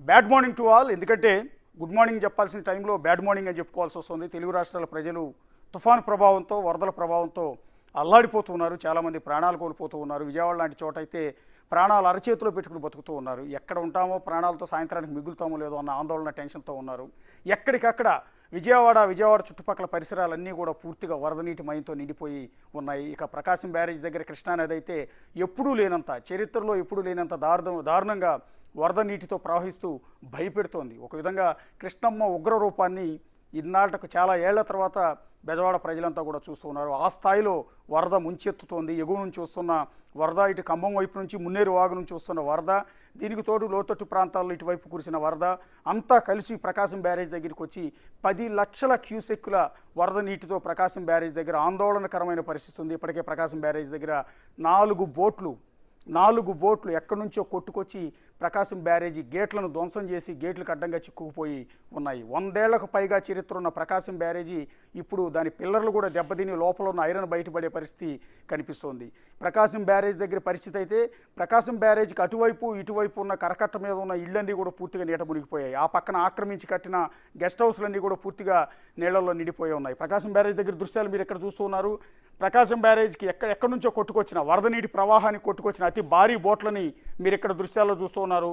Bad morning to all. ఎందుకంటే good morning చెప్పాల్సిన టైంలో బ్యాడ్ మార్నింగ్ అని చెప్పుకోవాల్సి వస్తుంది. తెలుగు రాష్ట్రాల ప్రజలు తుఫాను ప్రభావంతో, వరదల ప్రభావంతో అల్లాడిపోతూ ఉన్నారు. చాలామంది ప్రాణాలు కోల్పోతూ ఉన్నారు. విజయవాడ లాంటి చోట అయితే ప్రాణాలు అరచేతిలో పెట్టుకుని బతుకుతూ ఉన్నారు. ఎక్కడ ఉంటామో, ప్రాణాలతో సాయంత్రానికి మిగులుతామో లేదో అన్న ఆందోళన, టెన్షన్తో ఉన్నారు. ఎక్కడికక్కడ విజయవాడ చుట్టుపక్కల పరిసరాలన్నీ కూడా పూర్తిగా వరద నీటి మయంతో నిండిపోయి ఉన్నాయి. ఇక ప్రకాశం బ్యారేజ్ దగ్గర కృష్ణానది అయితే ఎప్పుడూ లేనంత, చరిత్రలో ఎప్పుడూ లేనంత దారుణంగా వరద నీటితో ప్రవహిస్తూ భయపెడుతోంది. ఒక విధంగా కృష్ణమ్మ ఉగ్ర రూపాన్ని ఇన్నాళ్లకు చాలా ఏళ్ల తర్వాత బెజవాడ ప్రజలంతా కూడా చూస్తూ ఉన్నారు. ఆ స్థాయిలో వరద ముంచెత్తుతోంది. ఎగువ నుంచి వస్తున్న వరద, ఇటు ఖమ్మం వైపు నుంచి మున్నేరు వాగు నుంచి వస్తున్న వరద, దీనికి తోడు లోతట్టు ప్రాంతాల్లో ఇటువైపు కురిసిన వరద అంతా కలిసి ప్రకాశం బ్యారేజ్ దగ్గరికి వచ్చి 10 లక్షల క్యూసెక్కుల వరద నీటితో ప్రకాశం బ్యారేజ్ దగ్గర ఆందోళనకరమైన పరిస్థితి ఉంది. ఇప్పటికే ప్రకాశం బ్యారేజ్ దగ్గర 4 బోట్లు ఎక్కడి నుంచో కొట్టుకొచ్చి ప్రకాశం బ్యారేజీ గేట్లను ధ్వంసం చేసి గేట్లకు అడ్డంగా చిక్కుకుపోయి ఉన్నాయి. 100 ఏళ్లకు పైగా చరిత్ర ఉన్న ప్రకాశం బ్యారేజీ ఇప్పుడు దాని పిల్లర్లు కూడా దెబ్బతిని లోపల ఉన్న ఐరన్ బయటపడే పరిస్థితి కనిపిస్తోంది. ప్రకాశం బ్యారేజ్ దగ్గర పరిస్థితి అయితే, ప్రకాశం బ్యారేజీకి అటువైపు ఇటువైపు ఉన్న కరకట్ట మీద ఉన్న ఇళ్ళన్నీ కూడా పూర్తిగా నీట మునిగిపోయాయి. ఆ పక్కన ఆక్రమించి కట్టిన గెస్ట్ హౌస్లన్నీ కూడా పూర్తిగా నీళ్లలో నిండిపోయి ఉన్నాయి. ప్రకాశం బ్యారేజ్ దగ్గర దృశ్యాలు మీరు ఎక్కడ చూస్తూ ఉన్నారు. ప్రకాశం బ్యారేజ్కి ఎక్కడి నుంచో కొట్టుకొచ్చిన వరద నీటి ప్రవాహానికి కొట్టుకొచ్చిన అతి భారీ బోట్లని మీరు ఇక్కడ దృశ్యాల్లో చూస్తూ ఉన్నారు.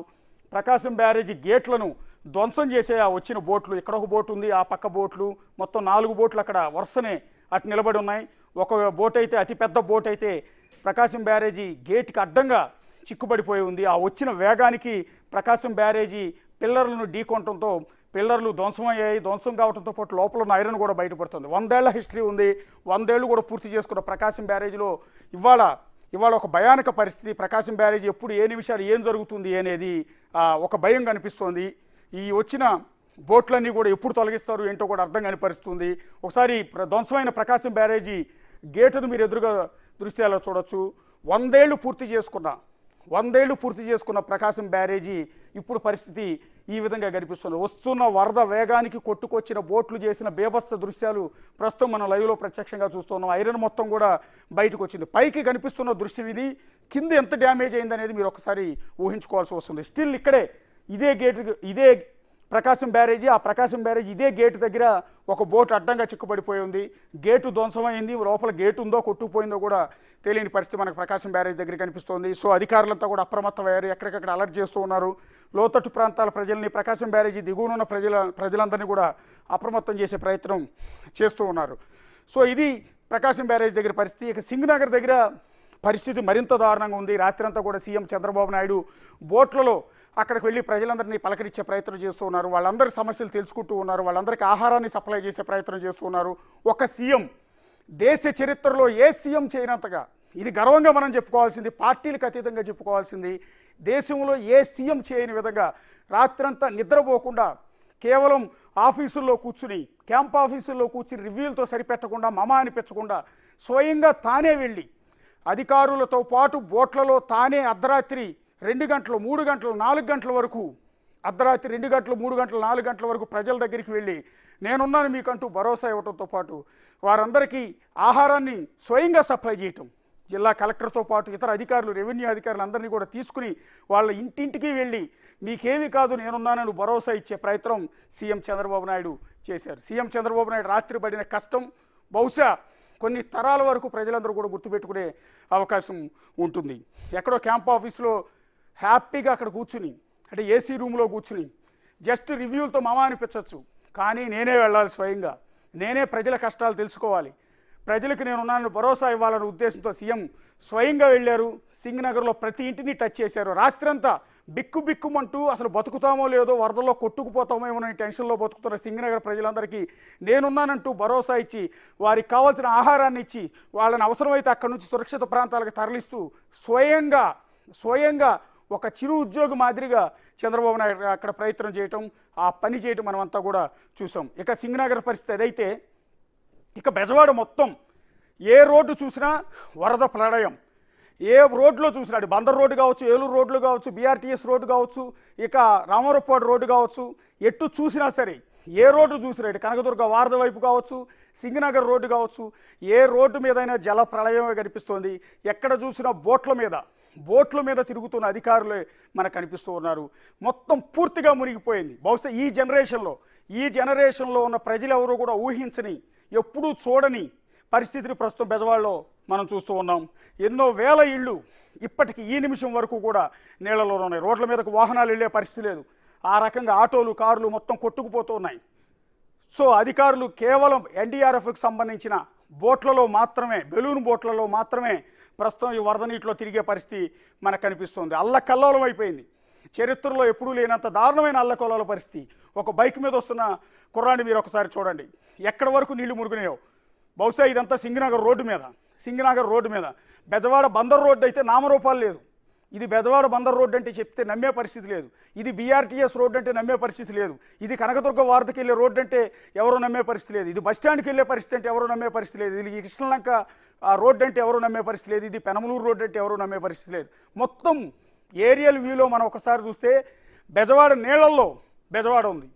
ప్రకాశం బ్యారేజీ గేట్లను ధ్వంసం చేసే ఆ వచ్చిన బోట్లు, ఇక్కడ ఒక బోట్ ఉంది, ఆ పక్క బోట్లు, మొత్తం 4 బోట్లు అక్కడ వరుసనే అటు నిలబడి ఉన్నాయి. ఒక బోట్ అయితే, అతిపెద్ద బోట్ అయితే ప్రకాశం బ్యారేజీ గేట్కి అడ్డంగా చిక్కుబడిపోయి ఉంది. ఆ వచ్చిన వేగానికి ప్రకాశం బ్యారేజీ పిల్లర్లను ఢీకొనడంతో పిల్లర్లు ధ్వంసమయ్యాయి. ధ్వంసం కావడంతో పాటు లోపల ఉన్న ఐరన్ కూడా బయటపడుతుంది. 100 ఏళ్ల హిస్టరీ ఉంది. 100 ఏళ్ళు కూడా పూర్తి చేసుకున్న ప్రకాశం బ్యారేజీలో ఇవాళ ఒక భయానక పరిస్థితి. ప్రకాశం బ్యారేజీ ఎప్పుడు ఏ నిమిషాలు ఏం జరుగుతుంది అనేది ఒక భయం కనిపిస్తోంది. ఈ వచ్చిన బోట్లన్నీ కూడా ఎప్పుడు తొలగిస్తారు ఏంటో కూడా అర్థం కాని పరిస్థితుంది. ఒకసారి ధ్వంసమైన ప్రకాశం బ్యారేజీ గేటును మీరు ఎదురుగా దృశ్యాల్లో చూడొచ్చు. 100 ఏళ్ళు పూర్తి చేసుకున్న ప్రకాశం బ్యారేజీ ఇప్పుడు పరిస్థితి ఈ విధంగా కనిపిస్తుంది. వస్తున్న వరద వేగానికి కొట్టుకొచ్చిన బోట్లు చేసిన బేభత్స దృశ్యాలు ప్రస్తుతం మనం లైవ్లో ప్రత్యక్షంగా చూస్తున్నాం. ఐరన్ మొత్తం కూడా బయటకు వచ్చింది. పైకి కనిపిస్తున్న దృశ్యం ఇది. కింద ఎంత డ్యామేజ్ అయిందనేది మీరు ఒకసారి ఊహించుకోవాల్సి వస్తుంది. స్టిల్ ఇక్కడే ఇదే ప్రకాశం బ్యారేజీ, ఆ ప్రకాశం బ్యారేజీ ఇదే గేటు దగ్గర ఒక బోటు అడ్డంగా చిక్కుబడిపోయి ఉంది. గేటు ధ్వంసమైంది. లోపల గేటు ఉందో కొట్టుకుపోయిందో కూడా తెలియని పరిస్థితి మనకు ప్రకాశం బ్యారేజ్ దగ్గర కనిపిస్తోంది. సో అధికారులంతా కూడా అప్రమత్తమయ్యారు. ఎక్కడికక్కడ అలర్ట్ చేస్తూ ఉన్నారు. లోతట్టు ప్రాంతాల ప్రజల్ని, ప్రకాశం బ్యారేజీ దిగువనున్న ప్రజలందరినీ కూడా అప్రమత్తం చేసే ప్రయత్నం చేస్తూ ఉన్నారు. సో ఇది ప్రకాశం బ్యారేజ్ దగ్గర పరిస్థితి. ఇక సింగనగర్ దగ్గర పరిస్థితి మరింత దారుణంగా ఉంది. రాత్రంతా కూడా సీఎం చంద్రబాబు నాయుడు బోట్లలో అక్కడికి వెళ్ళి ప్రజలందరినీ పలకరించే ప్రయత్నం చేస్తూ ఉన్నారు. వాళ్ళందరి సమస్యలు తెలుసుకుంటూ ఉన్నారు. వాళ్ళందరికీ ఆహారాన్ని సప్లై చేసే ప్రయత్నం చేస్తూ ఉన్నారు. ఒక సీఎం, దేశ చరిత్రలో ఏ సీఎం చేయనంతగా, ఇది గర్వంగా మనం చెప్పుకోవాల్సింది, పార్టీలకు అతీతంగా చెప్పుకోవాల్సింది, దేశంలో ఏ సీఎం చేయని విధంగా రాత్రంతా నిద్రపోకుండా కేవలం ఆఫీసుల్లో కూర్చుని, క్యాంప్ ఆఫీసుల్లో కూర్చుని రివ్యూలతో సరిపెట్టకుండా, మమ అనిపించకుండా స్వయంగా తానే వెళ్ళి అధికారులతో పాటు బోట్లలో తానే అర్ధరాత్రి 2 గంటలు, 3 గంటలు, 4 గంటల వరకు, అర్ధరాత్రి 2 గంటలు, 3 గంటలు, 4 గంటల వరకు ప్రజల దగ్గరికి వెళ్ళి నేనున్నాను మీకంటూ భరోసా ఇవ్వడంతో పాటు వారందరికీ ఆహారాన్ని స్వయంగా సప్లై చేయటం, జిల్లా కలెక్టర్తో పాటు ఇతర అధికారులు, రెవెన్యూ అధికారులు అందరినీ కూడా తీసుకుని వాళ్ళ ఇంటింటికి వెళ్ళి మీకేమీ కాదు నేనున్నానని భరోసా ఇచ్చే ప్రయత్నం సీఎం చంద్రబాబు నాయుడు చేశారు. సీఎం చంద్రబాబు నాయుడు రాత్రి పడిన కష్టం బహుశా కొన్ని తరాల వరకు ప్రజలందరూ కూడా గుర్తుపెట్టుకునే అవకాశం ఉంటుంది. ఎక్కడో క్యాంప్ ఆఫీస్లో హ్యాపీగా అక్కడ కూర్చుని, అంటే ఏసీ రూమ్లో కూర్చుని జస్ట్ రివ్యూలతో మమ అనిపించవచ్చు. కానీ నేనే వెళ్ళాలి, స్వయంగా నేనే ప్రజల కష్టాలు తెలుసుకోవాలి, ప్రజలకు నేనున్నాను భరోసా ఇవ్వాలనే ఉద్దేశంతో సీఎం స్వయంగా వెళ్ళారు. సింగనగర్లో ప్రతి ఇంటిని టచ్ చేశారు. రాత్రంతా బిక్కుమంటూ అసలు బతుకుతామో లేదో, వరదల్లో కొట్టుకుపోతామేమోనని టెన్షన్లో బతుకుతున్న సింగనగర్ ప్రజలందరికీ నేనున్నానంటూ భరోసా ఇచ్చి, వారికి కావాల్సిన ఆహారాన్ని ఇచ్చి, వాళ్ళని అవసరమైతే అక్కడి నుంచి సురక్షిత ప్రాంతాలకు తరలిస్తూ స్వయంగా ఒక చిరు ఉద్యోగి మాదిరిగా చంద్రబాబు నాయుడు అక్కడ ప్రయత్నం చేయటం, ఆ పని చేయటం మనం అంతా కూడా చూసాం. ఇక సింగనగర్ పరిస్థితి అదైతే, ఇక బెజవాడ మొత్తం ఏ రోడ్డు చూసినా వరద ప్రళయం. ఏ రోడ్లో చూసినా, అది బందర్ రోడ్డు కావచ్చు, ఏలూరు రోడ్లు కావచ్చు, బీఆర్టీఎస్ రోడ్డు కావచ్చు, ఇక రామవరపాడు రోడ్డు కావచ్చు, ఎటు చూసినా సరే, ఏ రోడ్డు చూసినా, ఇటు కనకదుర్గ వారధ వైపు కావచ్చు, సింగనగర్ రోడ్డు కావచ్చు, ఏ రోడ్డు మీదైనా జల ప్రళయమే కనిపిస్తోంది. ఎక్కడ చూసినా బోట్ల మీద బోట్ల మీద తిరుగుతున్న అధికారులే మనకు కనిపిస్తూ ఉన్నారు. మొత్తం పూర్తిగా మునిగిపోయింది. బహుశా ఈ జనరేషన్లో ఉన్న ప్రజలు ఎవరు కూడా ఊహించని, ఎప్పుడూ చూడని పరిస్థితిని ప్రస్తుతం బెజవాడలో మనం చూస్తూ ఉన్నాం. ఎన్నో వేల ఇళ్ళు ఇప్పటికి ఈ నిమిషం వరకు కూడా నీళ్లలో ఉన్నాయి. రోడ్ల మీదకు వాహనాలు వెళ్ళే పరిస్థితి లేదు. ఆ రకంగా ఆటోలు, కార్లు మొత్తం కొట్టుకుపోతూ ఉన్నాయి. సో అధికారులు కేవలం ఎన్డీఆర్ఎఫ్కి సంబంధించిన బోట్లలో మాత్రమే, బెలూన్ బోట్లలో మాత్రమే ప్రస్తుతం ఈ వరద నీటిలో తిరిగే పరిస్థితి మనకు కనిపిస్తుంది. అల్లకల్లోలం అయిపోయింది. చరిత్రలో ఎప్పుడూ లేనంత దారుణమైన అల్లకల్లోల పరిస్థితి. ఒక బైక్ మీద వస్తున్న కుర్రాన్ని మీరు ఒకసారి చూడండి, ఎక్కడి వరకు నీళ్లు మురుగునాయో. బహుశా ఇదంతా సింగనగర్ రోడ్డు మీద. బెజవాడ బందర్ రోడ్డు అయితే నామరూపాలు లేదు. ఇది బెజవాడ బందర్ రోడ్డు అంటే చెప్తే నమ్మే పరిస్థితి లేదు. ఇది బీఆర్టీఎస్ రోడ్డు అంటే నమ్మే పరిస్థితి లేదు. ఇది కనకదుర్గ వారధికి వెళ్ళే రోడ్డు అంటే ఎవరు నమ్మే పరిస్థితి లేదు. ఇది బస్టాండ్కి వెళ్ళే పరిస్థితి అంటే ఎవరు నమ్మే పరిస్థితి లేదు. ఇది కృష్ణలంక రోడ్డు అంటే ఎవరు నమ్మే పరిస్థితి లేదు. ఇది పెనమలూరు రోడ్డు అంటే ఎవరు నమ్మే పరిస్థితి లేదు. మొత్తం ఏరియల్ వ్యూలో మనం ఒకసారి చూస్తే బెజవాడ నీళ్లల్లో బెజవాడ ఉంది.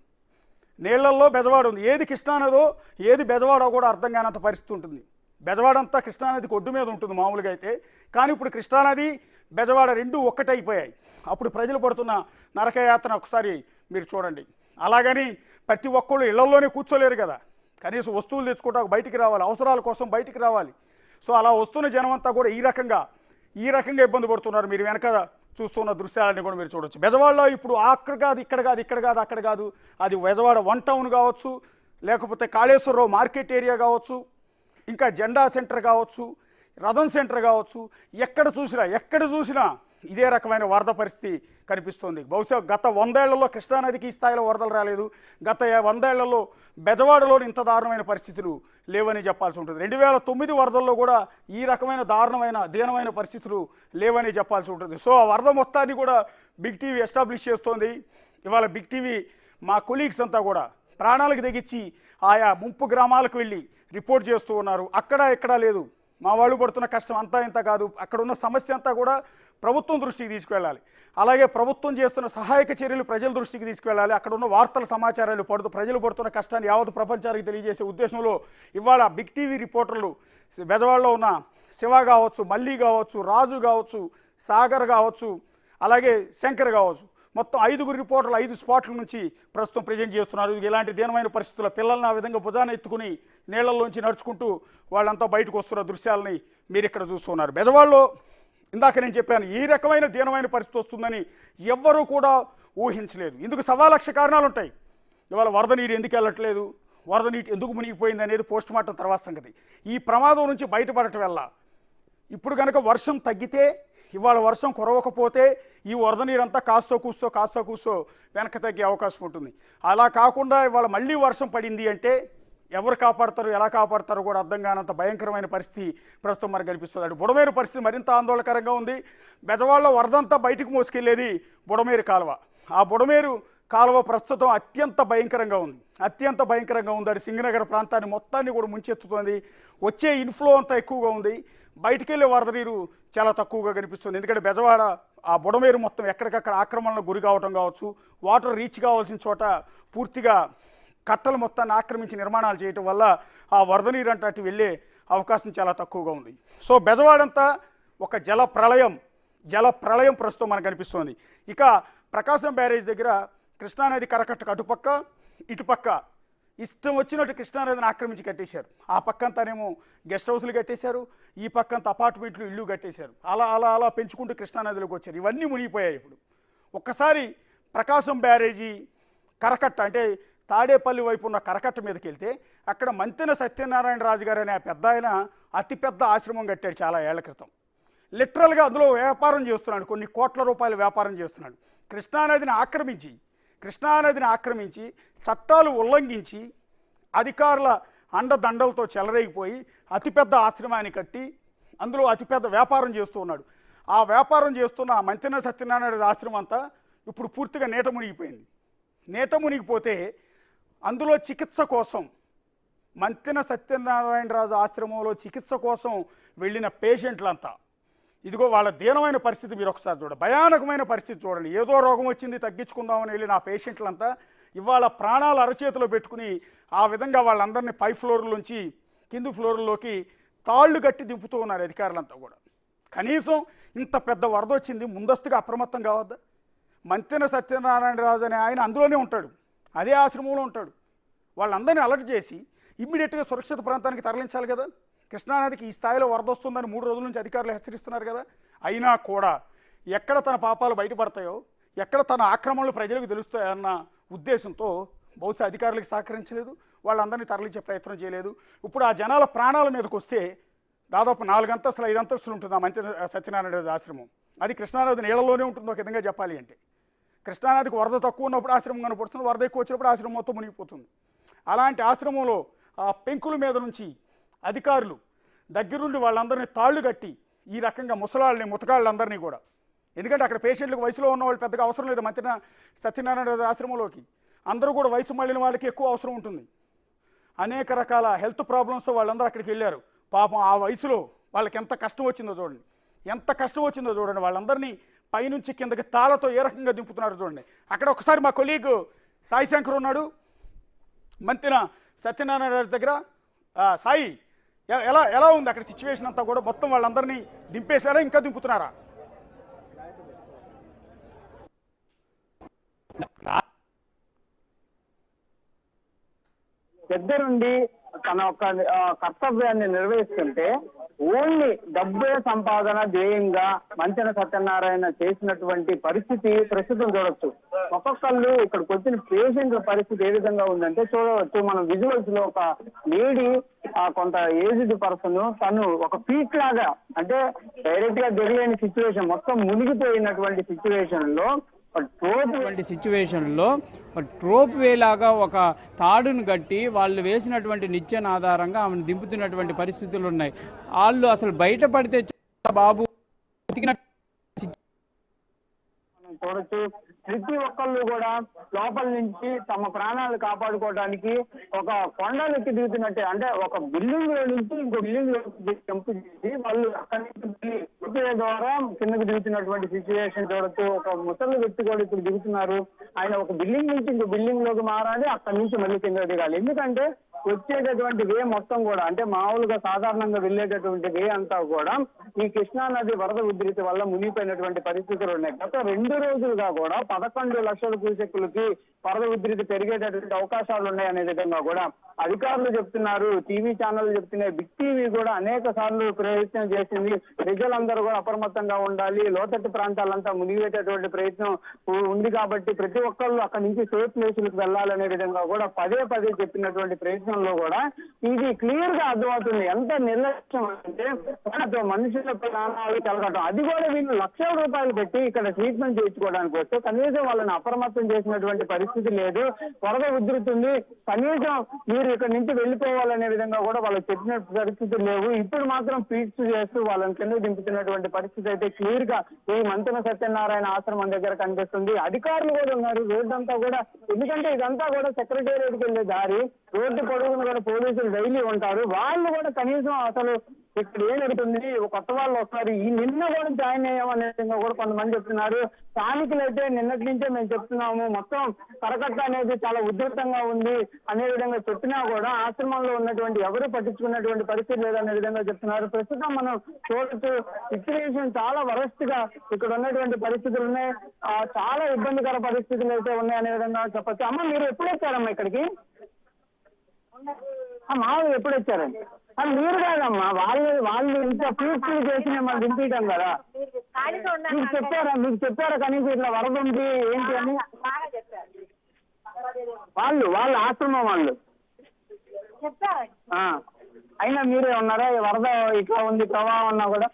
ఏది కృష్ణానదో ఏది బెజవాడో కూడా అర్థం కానంత పరిస్థితి ఉంటుంది. బెజవాడ అంతా కృష్ణానదికి ఒడ్డు మీద ఉంటుంది మామూలుగా అయితే. కానీ ఇప్పుడు కృష్ణానది బెజవాడ రెండు ఒక్కటైపోయాయి. అప్పుడు ప్రజలు పడుతున్న నరకయాత్ర ఒకసారి మీరు చూడండి. అలాగని ప్రతి ఒక్కళ్ళు ఇళ్లలోనే కూర్చోలేరు కదా, కనీసం వస్తువులు తెచ్చుకోవడానికి బయటికి రావాలి, అవసరాల కోసం బయటికి రావాలి. సో అలా వస్తున్న జనం అంతా కూడా ఈ రకంగా ఇబ్బంది పడుతున్నారు. మీరు వెనక చూస్తున్న దృశ్యాలన్నీ కూడా మీరు చూడొచ్చు. బెజవాడలో ఇప్పుడు అక్కడ కాదు, అక్కడ కాదు, అది బెజవాడ 1 టౌన్ కావచ్చు, లేకపోతే కాళేశ్వరరావు మార్కెట్ ఏరియా కావచ్చు, ఇంకా జెండా సెంటర్ కావచ్చు, రథం సెంటర్ కావచ్చు, ఎక్కడ చూసినా ఇదే రకమైన వరద పరిస్థితి కనిపిస్తుంది. బహుశా గత 100 ఏళ్లలో కృష్ణానదికి ఈ స్థాయిలో వరదలు రాలేదు. గత 100 ఏళ్లలో బెజవాడలో ఇంత దారుణమైన పరిస్థితులు లేవని చెప్పాల్సి ఉంటుంది. 2009 వరదల్లో కూడా ఈ రకమైన దీనమైన పరిస్థితులు లేవని చెప్పాల్సి ఉంటుంది. సో ఆ వరద మొత్తాన్ని కూడా బిగ్ టీవీ ఎస్టాబ్లిష్ చేస్తోంది. ఇవాళ బిగ్ టీవీ మా కొలీగ్స్ అంతా కూడా ప్రాణాలకు తెగించి ఆయా ముంపు గ్రామాలకు వెళ్ళి రిపోర్ట్ చేస్తూ ఉన్నారు. ఎక్కడా లేదు, మా వాళ్ళు పడుతున్న కష్టం అంతా ఇంత కాదు, అక్కడ ఉన్న సమస్య అంతా కూడా ప్రభుత్వం దృష్టికి తీసుకువెళ్ళాలి. అలాగే ప్రభుత్వం చేస్తున్న సహాయక చర్యలు ప్రజల దృష్టికి తీసుకువెళ్ళాలి. అక్కడ ఉన్న వార్తల సమాచారాలు ప్రజలు పడుతున్న కష్టాన్ని యావత్ ప్రపంచానికి తెలియజేసే ఉద్దేశంలో ఇవాళ బిగ్ టీవీ రిపోర్టర్లు బెజవాడలో ఉన్న శివ కావచ్చు, మల్లి కావచ్చు, రాజు కావచ్చు, సాగర్ కావచ్చు, అలాగే శంకర్ కావచ్చు, మొత్తం 5 రిపోర్టర్లు 5 స్పాట్ల నుంచి ప్రస్తుతం ప్రజెంట్ చేస్తున్నారు. ఇలాంటి దీనమైన పరిస్థితుల్లో పిల్లల్ని ఆ విధంగా భుజాన ఎత్తుకుని నీళ్లలోంచి నడుచుకుంటూ వాళ్ళంతా బయటకు వస్తున్న దృశ్యాలని మీరు ఇక్కడ చూస్తున్నారు. బెజవాడలో ఇందాక నేను చెప్పాను, ఈ రకమైన దీనమైన పరిస్థితి వస్తుందని ఎవ్వరూ కూడా ఊహించలేదు. ఇందుకు 1,00,000 కారణాలు ఉంటాయి. ఇవాళ వరద నీరు ఎందుకు వెళ్ళట్లేదు, వరద నీటి ఎందుకు మునిగిపోయింది అనేది పోస్టుమార్టం తర్వాత సంగతి. ఈ ప్రమాదం నుంచి బయటపడటం వల్ల ఇప్పుడు కనుక వర్షం తగ్గితే, ఇవాళ వర్షం కురవకపోతే ఈ వరద నీరంతా కాస్తో కూస్తో వెనక్కి తగ్గే అవకాశం ఉంటుంది. అలా కాకుండా ఇవాళ మళ్ళీ వర్షం పడింది అంటే ఎవరు కాపాడతారు, ఎలా కాపాడతారో కూడా అర్థం కానంత భయంకరమైన పరిస్థితి ప్రస్తుతం మనకు కనిపిస్తుంది. అటు బుడమేరు పరిస్థితి మరింత ఆందోళనకరంగా ఉంది. బెజవాడలో వరదంతా బయటకు మోసుకెళ్లేది బుడమేరు కాలువ. ఆ బుడమేరు కాలువ ప్రస్తుతం అత్యంత భయంకరంగా ఉంది. అది సింగనగర్ ప్రాంతాన్ని మొత్తాన్ని కూడా ముంచెత్తుతోంది. వచ్చే ఇన్ఫ్లో అంతా ఎక్కువగా ఉంది, బయటికి వెళ్ళే వరద నీరు చాలా తక్కువగా కనిపిస్తుంది. ఎందుకంటే బెజవాడ ఆ బుడమేరు మొత్తం ఎక్కడికక్కడ ఆక్రమణలకు గురి కావటం కావచ్చు, వాటర్ రీచ్ కావాల్సిన చోట పూర్తిగా కట్టలు మొత్తాన్ని ఆక్రమించి నిర్మాణాలు చేయటం వల్ల ఆ వరద నీరు అంటే అటు వెళ్ళే అవకాశం చాలా తక్కువగా ఉంది. సో బెజవాడంతా ఒక జల ప్రళయం ప్రస్తుతం మనకు కనిపిస్తోంది. ఇక ప్రకాశం బ్యారేజ్ దగ్గర కృష్ణానది కరకట్టకు అటుపక్క ఇటుపక్క ఇష్టం వచ్చినట్టు కృష్ణానదిని ఆక్రమించి కట్టేశారు. ఆ పక్కంతానేమో గెస్ట్ హౌస్లు కట్టేశారు, ఈ పక్కంతా అపార్ట్మెంట్లు ఇల్లు కట్టేశారు. అలా పెంచుకుంటూ కృష్ణానదిలోకి వచ్చారు. ఇవన్నీ మునిగిపోయాయి. ఇప్పుడు ఒక్కసారి ప్రకాశం బ్యారేజీ కరకట్ట అంటే తాడేపల్లి వైపు ఉన్న కరకట్ట మీదకి వెళ్తే అక్కడ మంతెన సత్యనారాయణ రాజు గారు అనే పెద్ద ఆయన అతిపెద్ద ఆశ్రమం కట్టాడు చాలా ఏళ్ల క్రితం. లిటరల్గా అందులో వ్యాపారం చేస్తున్నాడు, కొన్ని కోట్ల రూపాయల వ్యాపారం చేస్తున్నాడు. కృష్ణానదిని ఆక్రమించి చట్టాలు ఉల్లంఘించి అధికారుల అండదండలతో చెలరేగిపోయి అతిపెద్ద ఆశ్రమాన్ని కట్టి అందులో అతిపెద్ద వ్యాపారం చేస్తూ ఉన్నాడు. ఆ వ్యాపారం చేస్తున్న మంతెన సత్యనారాయణ ఆశ్రమం అంతా ఇప్పుడు పూర్తిగా నీట మునిగిపోతే అందులో చికిత్స కోసం మంతెన సత్యనారాయణరాజు ఆశ్రమంలో చికిత్స కోసం వెళ్ళిన పేషెంట్లంతా ఇదిగో వాళ్ళ దీనమైన పరిస్థితి మీరు ఒకసారి చూడండి, భయానకమైన పరిస్థితి చూడండి. ఏదో రోగం వచ్చింది తగ్గించుకుందామని వెళ్ళిన ఆ పేషెంట్లంతా ఇవాళ ప్రాణాలు అరచేతిలో పెట్టుకుని ఆ విధంగా వాళ్ళందరినీ పై ఫ్లోర్లోంచి కింది ఫ్లోర్లోకి తాళ్ళు కట్టి దింపుతూ ఉన్నారు అధికారులంతా కూడా. కనీసం ఇంత పెద్ద వరద వచ్చింది, ముందస్తుగా అప్రమత్తం కావద్దా? మంతెన సత్యనారాయణరాజు అనే ఆయన అందులోనే ఉంటాడు, అదే ఆశ్రమంలో ఉంటాడు. వాళ్ళందరినీ అలర్ట్ చేసి ఇమ్మీడియట్గా సురక్షిత ప్రాంతానికి తరలించాలి కదా. కృష్ణానదికి ఈ స్థాయిలో వరద వస్తుందని 3 రోజుల నుంచి అధికారులు హెచ్చరిస్తున్నారు కదా. అయినా కూడా ఎక్కడ తన పాపాలు బయటపడతాయో, ఎక్కడ తన ఆక్రమణలు ప్రజలకు తెలుస్తాయన్న ఉద్దేశంతో బహుశా అధికారులకు సహకరించలేదు, వాళ్ళందరినీ తరలించే ప్రయత్నం చేయలేదు. ఇప్పుడు ఆ జనాల ప్రాణాల మీదకి వస్తే దాదాపు 4 అంతస్తులు 5 అంతస్తులు ఉంటుంది ఆ మంచి సత్యనారాయణ ఆశ్రమం. అది కృష్ణానది నీళ్ళలోనే ఉంటుంది ఒక విధంగా చెప్పాలి అంటే. కృష్ణానదికి వరద తక్కువ ఉన్నప్పుడు ఆశ్రమం కనపడుతుంది, వరద ఎక్కువ వచ్చినప్పుడు ఆశ్రమం మొత్తం మునిగిపోతుంది. అలాంటి ఆశ్రమంలో ఆ పెంకుల మీద నుంచి అధికారులు దగ్గరుండి వాళ్ళందరినీ తాళ్ళు కట్టి ఈ రకంగా ముసలాళ్ళని ముతకాళ్ళందరినీ కూడా, ఎందుకంటే అక్కడ పేషెంట్లకు వయసులో ఉన్న వాళ్ళు పెద్దగా అవసరం లేదు మంత్రి సత్యనారాయణ ఆశ్రమంలోకి, అందరూ కూడా వయసు మళ్ళిన వాళ్ళకి ఎక్కువ అవసరం ఉంటుంది. అనేక రకాల హెల్త్ ప్రాబ్లమ్స్ వాళ్ళందరూ అక్కడికి వెళ్ళారు. పాపం ఆ వయసులో వాళ్ళకి ఎంత కష్టం వచ్చిందో చూడండి, ఎంత కష్టం వచ్చిందో చూడండి. వాళ్ళందరినీ పైనుంచి కిందకి తాళతో ఏ రకంగా దింపుతున్నారు చూడండి. అక్కడ ఒకసారి మా కొలీగ్ సాయి శంకర్ ఉన్నాడు మంతెన సత్యనారాయణ దగ్గర. సాయి, ఎలా ఎలా ఉంది అక్కడ సిచ్యువేషన్ అంతా కూడా? మొత్తం వాళ్ళందరినీ దింపేశారా, ఇంకా దింపుతున్నారా? దగ్గరుండి తన యొక్క కర్తవ్యాన్ని నిర్వహిస్తుంటే ఓన్లీ డబ్బే సంపాదన ధ్యేయంగా మంతెన సత్యనారాయణ చేసినటువంటి పరిస్థితి ప్రస్తుతం చూడొచ్చు. ఒక్కొక్కళ్ళు ఇక్కడికి వచ్చిన పేషెంట్ల పరిస్థితి ఏ విధంగా ఉందంటే చూడవచ్చు. మనం విజువల్స్ లో ఒక లేడీ కొంత ఏజ్డ్ పర్సన్, తను ఒక పీక్ లాగా అంటే డైరెక్ట్ గా దిగలేని సిచ్యువేషన్, మొత్తం మునిగిపోయినటువంటి సిచ్యువేషన్ లో ట్రోప్ వే లాగా ఒక తాడును కట్టి వాళ్ళు వేసినటువంటి నిచ్చెన ఆధారంగా ఆమెను దింపుతున్నటువంటి పరిస్థితులు ఉన్నాయి. వాళ్ళు అసలు బయటపడితే బాబు చూడొచ్చు. ప్రతి ఒక్కళ్ళు కూడా లోపల నుంచి తమ ప్రాణాలు కాపాడుకోవడానికి ఒక కొండలెక్కి దిగుతున్నట్టే, అంటే ఒక బిల్డింగ్ లో నుంచి ఇంకో బిల్డింగ్ లో జంప్ చేసి వాళ్ళు అక్కడి నుంచి ద్వారా కిందకు దిగుతున్నటువంటి సిచ్యువేషన్ చూడొచ్చు. ఒక ముసలి వ్యక్తి కూడా ఇప్పుడు దిగుతున్నారు. ఆయన ఒక బిల్డింగ్ నుంచి ఇంకో బిల్డింగ్ లోకి మారాలి, అక్కడి నుంచి మళ్ళీ కింద దిగాలి. ఎందుకంటే వచ్చేటటువంటి వే మొత్తం కూడా, అంటే మామూలుగా సాధారణంగా వెళ్ళేటటువంటి వే అంతా కూడా ఈ కృష్ణా నది వరద ఉధృతి వల్ల మునిగిపోయినటువంటి పరిస్థితులు ఉన్నాయి. గత 2 రోజులుగా కూడా 11 లక్షల క్యూసెక్కులకి వరద ఉధృతి పెరిగేటటువంటి అవకాశాలు ఉన్నాయనే విధంగా కూడా అధికారులు చెప్తున్నారు, టీవీ ఛానల్ చెప్తున్నాయి. బిగ్ టీవీ కూడా అనేక సార్లు ప్రయత్నం చేసింది. ప్రజలందరూ కూడా అప్రమత్తంగా ఉండాలి, లోతట్టు ప్రాంతాలంతా మునిగేటటువంటి ప్రయత్నం ఉంది కాబట్టి ప్రతి ఒక్కళ్ళు అక్కడి నుంచి సేఫ్ ప్లేసులకు వెళ్ళాలనే విధంగా కూడా పదే చెప్పినటువంటి ప్రయత్నంలో కూడా ఇది క్లియర్ గా అర్థమవుతుంది. ఎంత నిర్లక్ష్యం అంటే మనుషుల ప్రాణాలు కలగటం. అది కూడా వీళ్ళు లక్షల రూపాయలు పెట్టి ఇక్కడ ట్రీట్మెంట్ చేయించుకోవడానికి వస్తే కనీసం వాళ్ళని అప్రమత్తం చేసినటువంటి పరిస్థితి లేదు. వరద ఉధృతుంది, కనీసం మీరు ఇక్కడ నుంచి వెళ్ళిపోవాలనే విధంగా కూడా వాళ్ళకి చెప్పిన పరిస్థితులు లేవు. ఇప్పుడు మాత్రం పీట్స్ చేస్తూ వాళ్ళని కింద దింపుతున్నటువంటి పరిస్థితి అయితే క్లియర్ గా ఈ మంతెన సత్యనారాయణ ఆశ్రమం దగ్గర కనిపిస్తుంది. అధికారులు కూడా ఉన్నారు రోడ్డు అంతా కూడా, ఎందుకంటే ఇదంతా కూడా సెక్రటేరియట్కి వెళ్ళే దారి, రోడ్డు పొడవును కూడా పోలీసులు డైలీ ఉంటారు. వాళ్ళు కూడా కనీసం అసలు ఇక్కడ ఏం జరుగుతుంది, కొత్త వాళ్ళు వస్తున్నారు, ఈ నిన్న కూడా జాయిన్ అయ్యామనే విధంగా కూడా కొంతమంది చెప్తున్నారు. స్థానికులైతే నిన్నటి నుంచే మేము చెప్తున్నాము, మొత్తం కరకట్ట అనేది చాలా ఉధృతంగా ఉంది అనే విధంగా చెప్పినా కూడా ఆశ్రమంలో ఉన్నటువంటి ఎవరు పట్టించుకున్నటువంటి పరిస్థితి లేదనే విధంగా చెప్తున్నారు. ప్రస్తుతం మనం చూడొచ్చు సిచ్యువేషన్ చాలా వరస్ట్ గా ఇక్కడ ఉన్నటువంటి పరిస్థితులు ఉన్నాయి. చాలా ఇబ్బందికర పరిస్థితులు అయితే ఉన్నాయనే విధంగా చెప్పచ్చు. అమ్మ, మీరు ఎప్పుడు వచ్చారమ్మా ఇక్కడికి? మామూలు ఎప్పుడు వచ్చారండి? మీరు కాదమ్మా, వాళ్ళు ఇంత పూర్తి చేసి మనం దింపించాం కదా. మీకు చెప్పారా కనీసం ఇట్లా వరద ఉంది ఏంటి అని? వాళ్ళ ఆశ్రమం వాళ్ళు అయినా మీరే ఉన్నారా? వరద ఇట్లా ఉంది ప్రవాహం అన్నా కూడా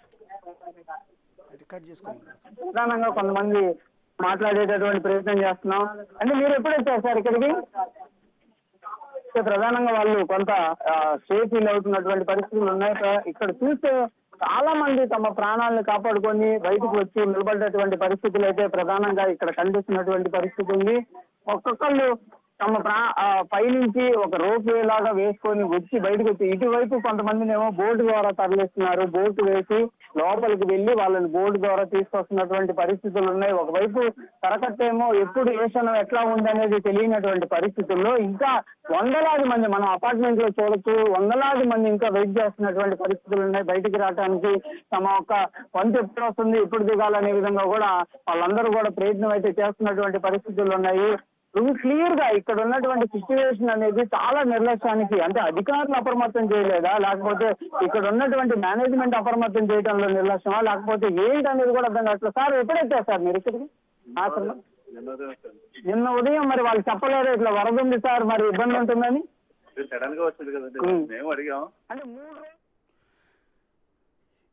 ప్రధానంగా కొంతమంది మాట్లాడేటటువంటి ప్రయత్నం చేస్తున్నాం. అంటే మీరు ఎప్పుడు వచ్చారు సార్ ఇక్కడికి? ప్రధానంగా వాళ్ళు కొంత సేఫ్ ఫీల్ అవుతున్నటువంటి పరిస్థితులు ఉన్నాయి. ఇక్కడ చూస్తే చాలా మంది తమ ప్రాణాలను కాపాడుకొని బయటకు వచ్చి నిలబడేటువంటి పరిస్థితులు అయితే ప్రధానంగా ఇక్కడ కనిపిస్తున్నటువంటి పరిస్థితి ఉంది. ఒక్కొక్కళ్ళు తమ పైనుంచి ఒక రోప్ వే లాగా వేసుకొని వచ్చి బయటకు వచ్చి ఇటువైపు కొంతమందినేమో బోటు ద్వారా తరలిస్తున్నారు. బోటు వేసి లోపలికి వెళ్ళి వాళ్ళని బోటు ద్వారా తీసుకొస్తున్నటువంటి పరిస్థితులు ఉన్నాయి. ఒకవైపు కరకట్టేమో ఎప్పుడు ఏ క్షణం ఎట్లా ఉందనేది తెలియనటువంటి పరిస్థితుల్లో ఇంకా వందలాది మంది మనం అపార్ట్మెంట్ లో చూడొచ్చు, వందలాది మంది ఇంకా వెయిట్ చేస్తున్నటువంటి పరిస్థితులు ఉన్నాయి. బయటికి రావడానికి తమ యొక్క వంతు ఎప్పుడు వస్తుంది, ఎప్పుడు దిగాలనే విధంగా కూడా వాళ్ళందరూ కూడా ప్రయత్నం అయితే చేస్తున్నటువంటి పరిస్థితులు ఉన్నాయి. క్లియర్ గా ఇక్కడ ఉన్నటువంటి సిచ్యువేషన్ అనేది చాలా నిర్లక్ష్యానికి, అంటే అధికారులు అప్రమత్తం చేయలేదా, లేకపోతే ఇక్కడ ఉన్నటువంటి మేనేజ్మెంట్ అప్రమత్తం చేయడంలో నిర్లక్ష్యమా, లేకపోతే ఏంటనేది కూడా అర్థం కావట్లేదు. సార్ ఎప్పుడైతే సార్ మీరు ఇక్కడికి అసలు నిన్న ఉదయం మరి వాళ్ళు చెప్పలేరు ఇట్లా వరద ఉంది సార్, మరి ఇబ్బంది ఉంటుందని? అంటే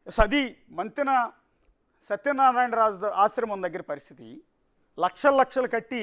3 అది మంతెన సత్యనారాయణ రాజు ఆశ్రమం దగ్గర పరిస్థితి. లక్షలు కట్టి